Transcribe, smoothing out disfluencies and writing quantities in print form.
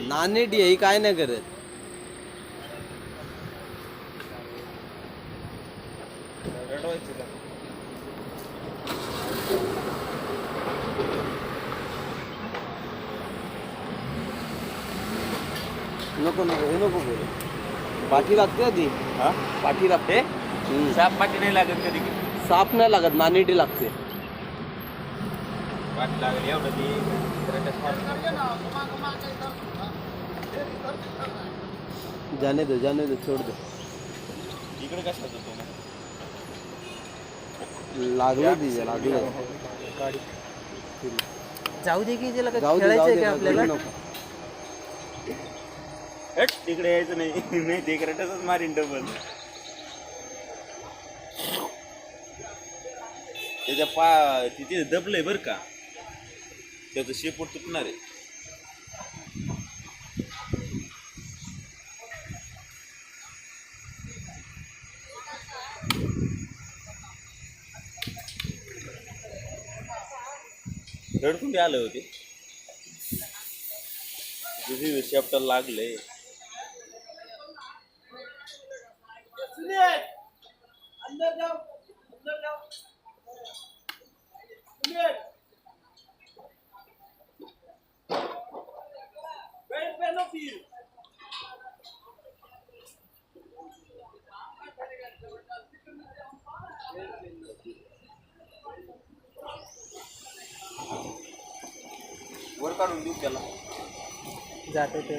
नानेटी ही काय नाही करत. रडवायचं का? नको नको हे नको बोलू. पाठी लागते ती. हा पाठी लागते. साप पाठी नाही लागत कधी की साप नाही लागत, नानेटी लागते. पाठी लागेल एवढं ती जाने दो छोड़ दो. इकडे कशा जातो मग लागलं तिच्या लागलं. जाऊ दे की त्याला काय जाऊ दे खेळायचंय का आपल्याला? नको. हट तिकडे यायचं नाही नाही ते करटच मारीन डबल. त्याच्या तिथे दबलंय बर का, त्याचं शेपूट तुटणार आहे. रडकुंडी आलं होते तुझी शेपटाला लागले. वर काढून देऊ त्याला जाते ते